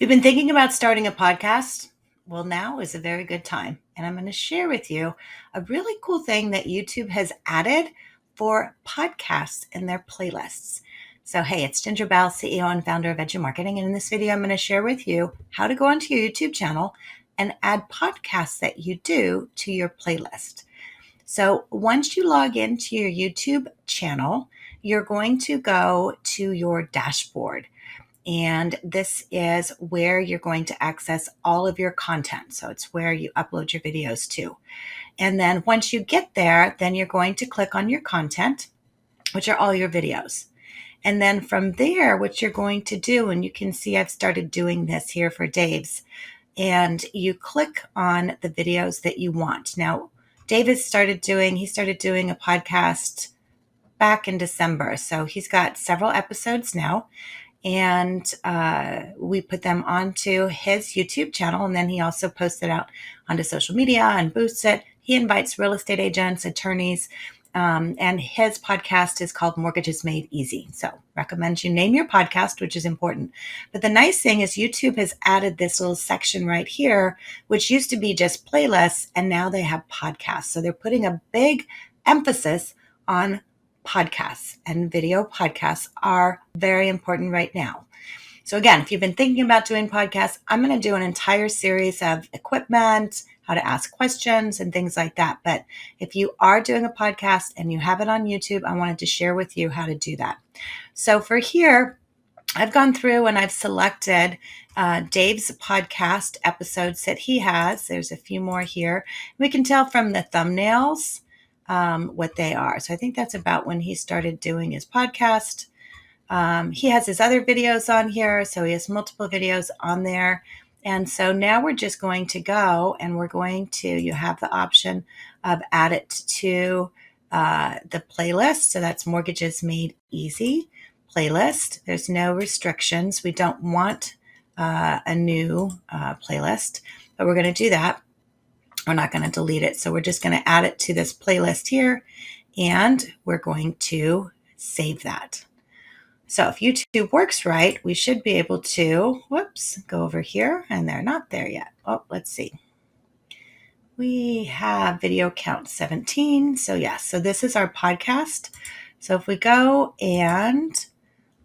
You've been thinking about starting a podcast? Well, now is a very good time. And I'm going to share with you a really cool thing that YouTube has added for podcasts in their playlists. So, hey, it's Ginger Bell, CEO and founder of Edge Marketing. And in this video, I'm going to share with you how to go onto your YouTube channel and add podcasts that you do to your playlist. So once you log into your YouTube channel, you're going to go to your dashboard. And this is where you're going to access all of your content. So it's where you upload your videos to. And then once you get there, then you're going to click on your content, which are all your videos. And then from there, what you're going to do, and you can see I've started doing this here for Dave's, and you click on the videos that you want. Now, Dave started doing a podcast back in December. So he's got several episodes now. And we put them onto his YouTube channel, and then he also posts it out onto social media and boosts it. He invites real estate agents, attorneys, and his podcast is called Mortgages Made Easy. So recommend you name your podcast, which is important. But the nice thing is YouTube has added this little section right here, which used to be just playlists, and now they have podcasts. So they're putting a big emphasis on podcasts, and video podcasts are very important right now. So again, if you've been thinking about doing podcasts, I'm going to do an entire series of equipment, how to ask questions and things like that. But if you are doing a podcast and you have it on YouTube, I wanted to share with you how to do that. So for here, I've gone through and I've selected Dave's podcast episodes that he has. There's a few more here. We can tell from the thumbnails what they are. So I think that's about when he started doing his podcast. He has his other videos on here. So he has multiple videos on there. And so now we're just going to go and you have the option of add it to the playlist. So that's Mortgages Made Easy playlist. There's no restrictions. We don't want a new playlist, but we're going to do that. We're not going to delete it. So we're just going to add it to this playlist here, and we're going to save that. So if YouTube works right, we should be able to, go over here, and they're not there yet. Oh, let's see. We have video count 17. So yes, so this is our podcast. So if we go and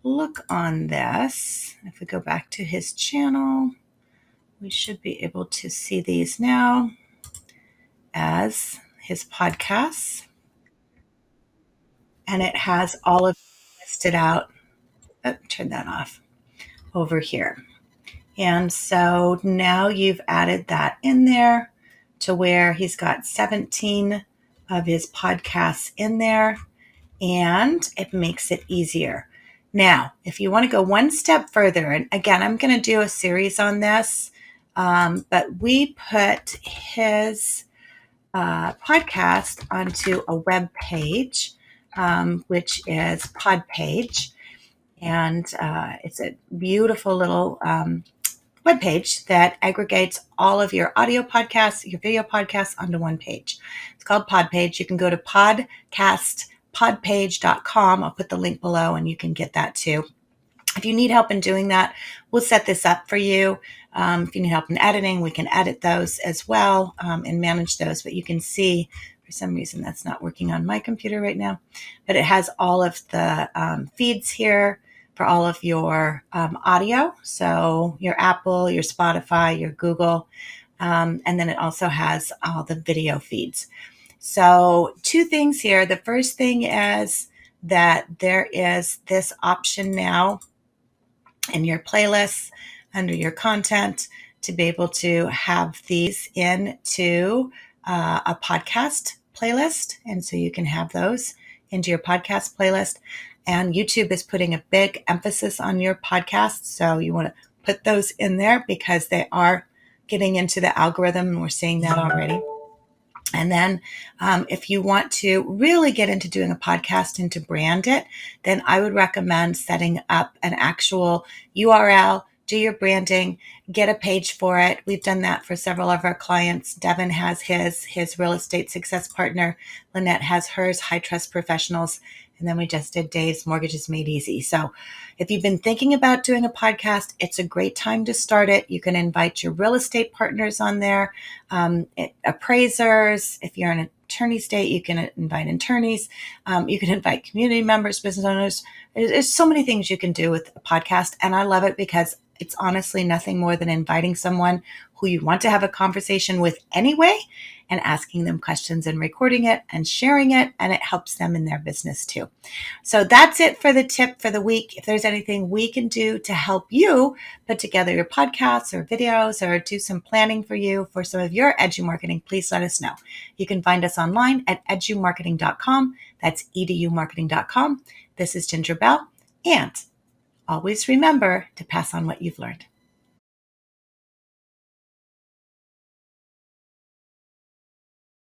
look on this, if we go back to his channel, we should be able to see these now as his podcasts, and it has all of them listed out. Turn that off over here. And so now you've added that in there to where he's got 17 of his podcasts in there, and it makes it easier. Now, if you want to go one step further, and again, I'm going to do a series on this, but we put his podcast onto a web page, which is Podpage. And it's a beautiful little web page that aggregates all of your audio podcasts, your video podcasts onto one page. It's called Podpage. You can go to podpage.com. I'll put the link below and you can get that too. If you need help in doing that, we'll set this up for you. If you need help in editing, we can edit those as well and manage those. But you can see, for some reason, that's not working on my computer right now. But it has all of the feeds here for all of your audio. So your Apple, your Spotify, your Google. And then it also has all the video feeds. So two things here. The first thing is that there is this option now in your playlists under your content to be able to have these into a podcast playlist. And so you can have those into your podcast playlist. And YouTube is putting a big emphasis on your podcast. So you want to put those in there because they are getting into the algorithm, and we're seeing that already. And then if you want to really get into doing a podcast and to brand it, then I would recommend setting up an actual URL, do your branding, get a page for it. We've done that for several of our clients. Devin has his real estate success partner. Lynette has hers, High Trust Professionals. And then we just did Dave's Mortgages Made Easy. So if you've been thinking about doing a podcast, it's a great time to start it. You can invite your real estate partners on there, appraisers. If you're an attorney state, you can invite attorneys. You can invite community members, business owners. There's so many things you can do with a podcast. And I love it because it's honestly nothing more than inviting someone who you want to have a conversation with anyway and asking them questions and recording it and sharing it. And it helps them in their business too. So that's it for the tip for the week. If there's anything we can do to help you put together your podcasts or videos or do some planning for you for some of your edu marketing, please let us know. You can find us online at edumarketing.com. That's edumarketing.com. This is Ginger Bell. And always remember to pass on what you've learned.